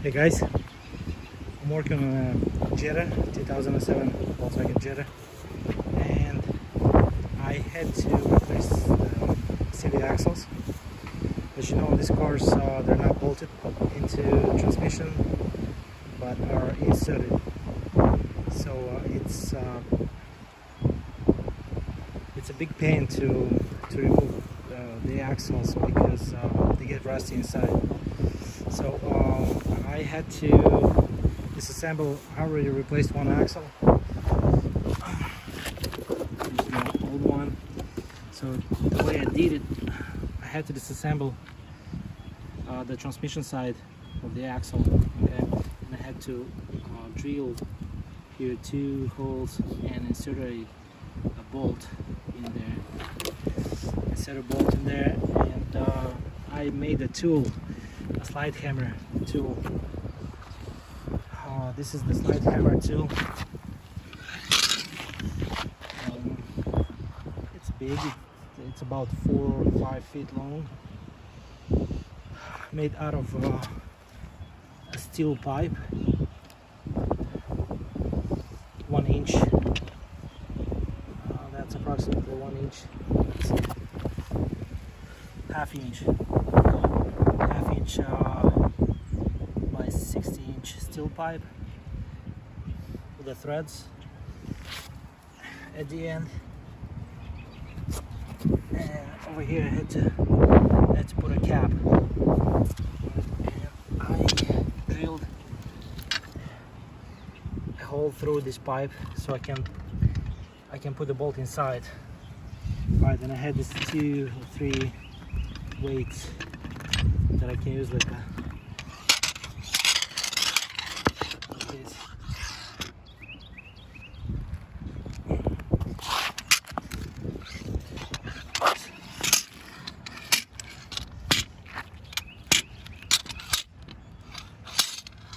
Hey guys, I'm working on a Jetta 2007 Volkswagen Jetta, and I had to replace the CV axles. As you know, these cars they're not bolted into transmission but are inserted. So it's a big pain to remove the axles because they get rusty inside. So I had to disassemble. I already replaced one axle. There's the old one. So the way I did it, I had to disassemble the transmission side of the axle. Okay, and I had to drill here 2 holes and insert a bolt in there. Insert a bolt in there, and I made a tool. A slide hammer tool. This is the slide hammer tool. It's big. It's about 4 or 5 feet long. Made out of a steel pipe. 1 inch. That's approximately 1 inch. Half inch. By 60-inch steel pipe with the threads at the end, and over here I had to put a cap, and I drilled a hole through this pipe so I can put the bolt inside. Alright, then I had these 2 or 3 weights that I can use like this.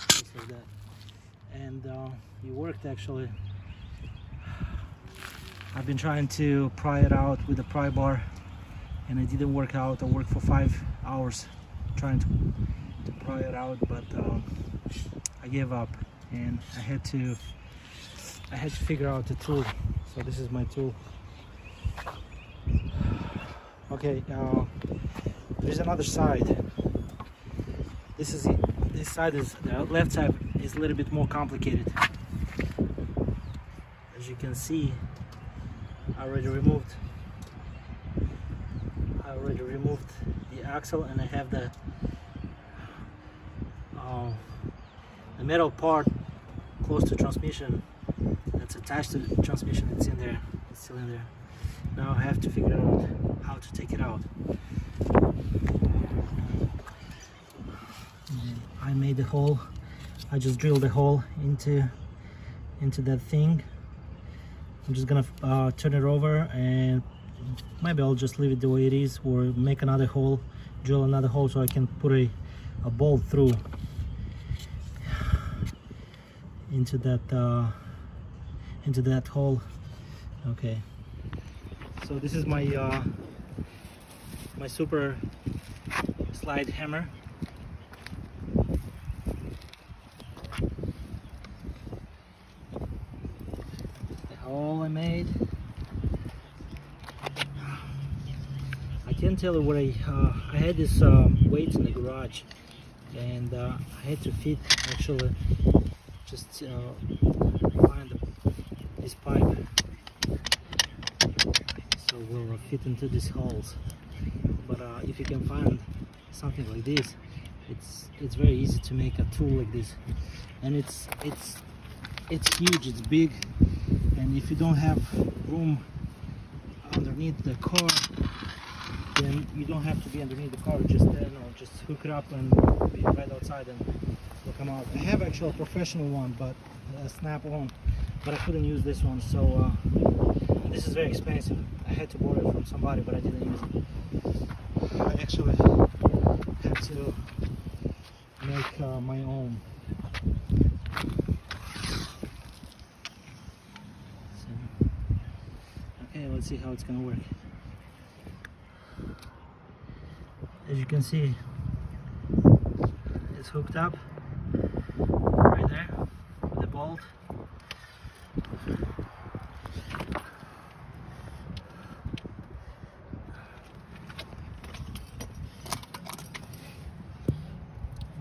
Just like that. And it worked actually. I've been trying to pry it out with a pry bar and it didn't work out. I worked for 5 hours trying to pry it out, but I gave up, and I had to figure out the tool. So this is my tool. Okay, there's another side. This side is the left side is a little bit more complicated. As you can see, I already removed the axle, and I have the metal part close to transmission that's attached to the transmission. It's in there. It's still in there. Now I have to figure out how to take it out. I made the hole. I just drilled a hole into that thing. I'm just gonna turn it over, and maybe I'll just leave it the way it is, or make another hole, drill another hole so I can put a bolt through into that hole. Okay, so this is my my super slide hammer. The hole I made. I can't tell you what I had this weights in the garage, and I had to fit actually just find this pipe so we'll fit into these holes. But if you can find something like this, it's very easy to make a tool like this, and it's huge, it's big, and if you don't have room underneath the car, then you don't have to be underneath the car. Just just hook it up and be right outside and will come out. I have actually a professional one, but a snap-on, but I couldn't use this one. So this is very expensive. I had to borrow it from somebody, but I didn't use it. I actually had to make my own. So, okay, let's see how it's gonna work. As you can see, it's hooked up. bolt.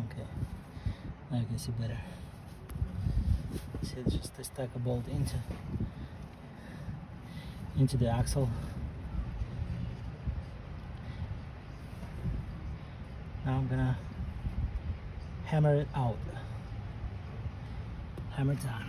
Okay, now you can see better. See, it's just a stack a bolt into the axle. Now I'm gonna hammer it out. Hammer time.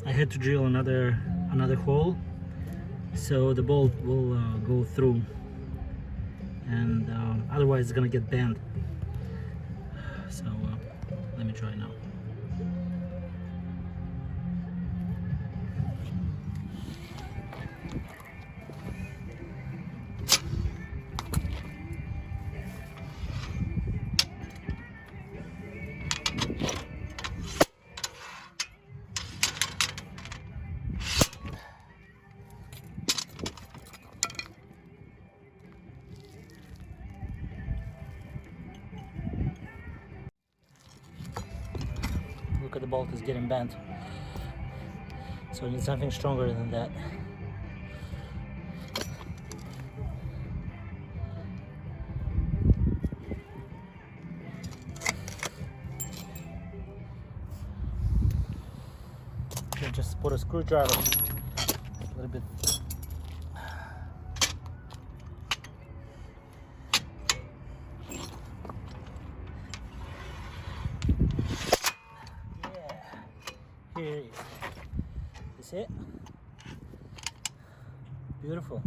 I had to drill another hole so the bolt will go through, and otherwise it's gonna get bent. So let me try now. Look at the bolt is getting bent, so I need something stronger than that. Okay, just put a screwdriver a little bit. Here it is. That's it. Beautiful.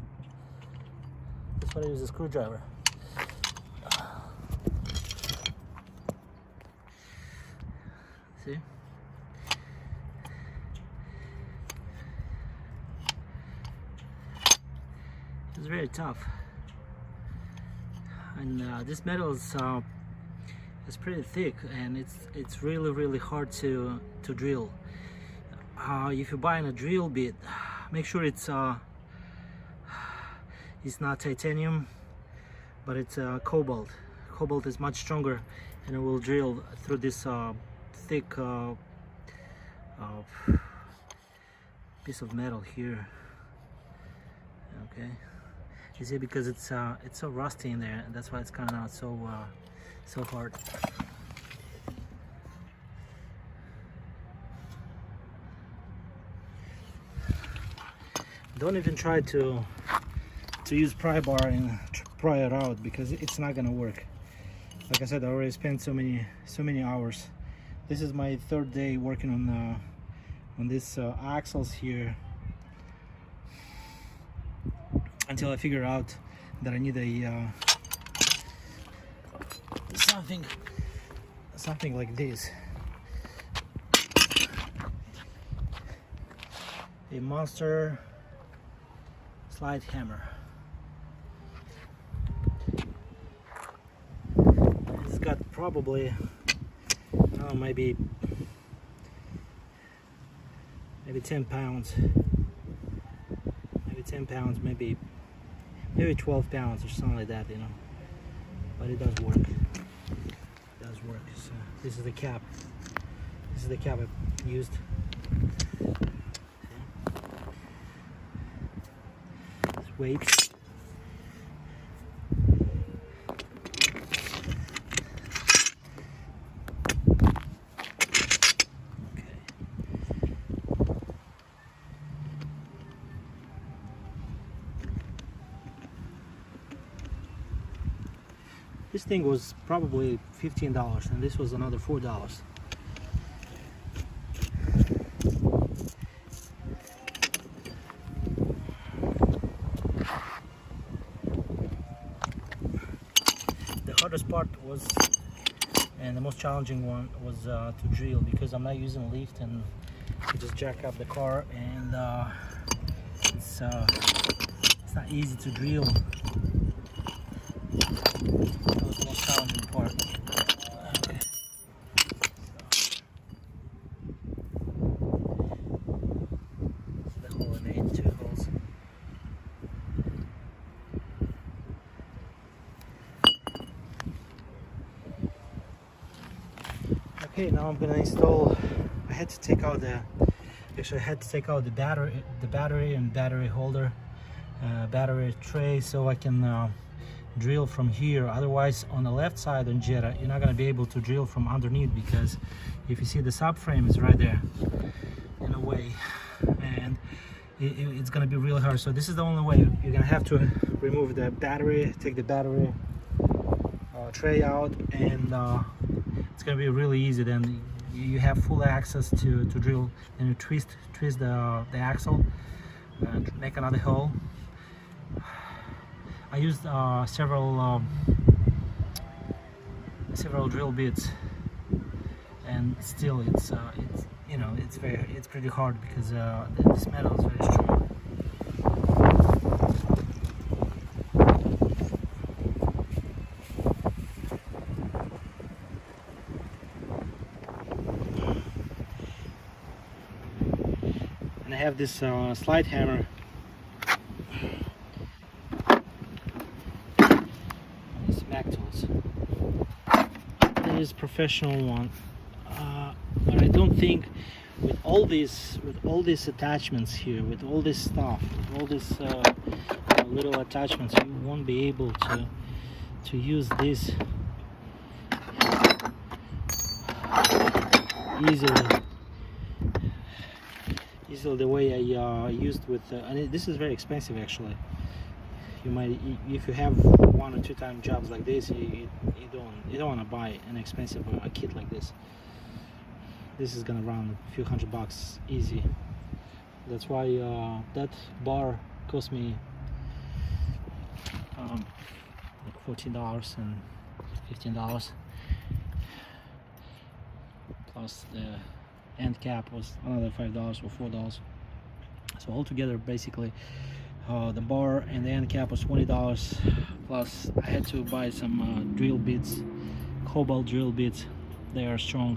That's what I use a screwdriver. See? It's very tough. And this metal is pretty thick, and it's really hard to drill. If you're buying a drill bit, make sure it's not titanium, but it's cobalt. Cobalt is much stronger, and it will drill through this thick piece of metal here. Okay, you see, because it's so rusty in there, and that's why it's coming out so hard. Don't even try to use pry bar and pry it out, because it's not gonna work. Like I said, I already spent so many hours. This is my third day working on this axles here, until I figure out that I need a something like this, a monster slide hammer. It's got probably maybe 10 pounds, maybe 12 pounds or something like that, you know. But it does work. It does work. So this is the cap. This is the cap I used. Weights. Okay. This thing was probably $15 and this was another $4. The hardest part was, and the most challenging one was to drill, because I'm not using a lift and you just jack up the car, and it's not easy to drill. That was the most challenging part. Okay. So the hole made 2 holes. Okay, now I'm gonna install. I had to take out the battery and battery holder, battery tray, so I can drill from here. Otherwise, on the left side on Jetta, you're not gonna be able to drill from underneath, because if you see, the subframe is right there in a way, and it's gonna be really hard. So this is the only way. You're gonna have to remove the battery, take the battery tray out, and it's gonna be really easy. Then you have full access to drill, and you twist the axle and make another hole. I used several drill bits, and still it's you know, it's pretty hard, because this metal is very strong. And I have this slide hammer. These Mac tools. It is professional one, but I don't think with all these attachments here, with all this stuff, with all this little attachments, you won't be able to use this easily the way I used with and this is very expensive actually. You might, if you have 1 or 2 time jobs like this, you don't want to buy an expensive kit like this. This is gonna run a few $100 easy. That's why that bar cost me like $14 and $15, plus the end cap was another $5 or $4. So altogether, basically, the bar and the end cap was $20. Plus, I had to buy some drill bits, cobalt drill bits. They are strong.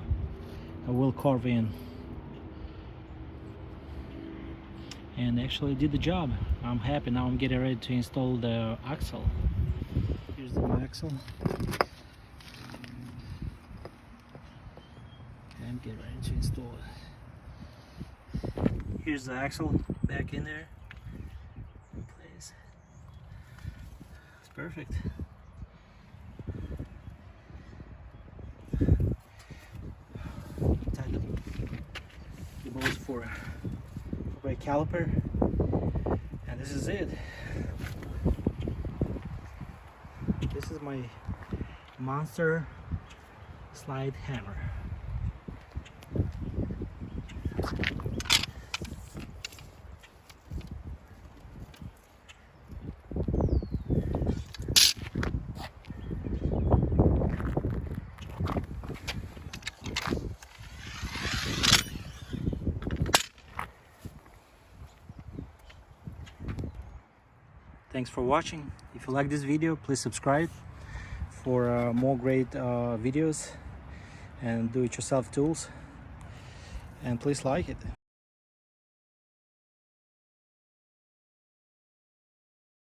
I will carve in, and actually did the job. I'm happy. Now I'm getting ready to install the axle. Here's the axle. I'm getting ready to install it. Here's the axle back in there. In place. It's perfect. Tight the bolts for brake caliper, and this is it. This is my monster slide hammer. Thanks for watching. If you like this video, please subscribe for more great videos and do-it-yourself tools, and please like it.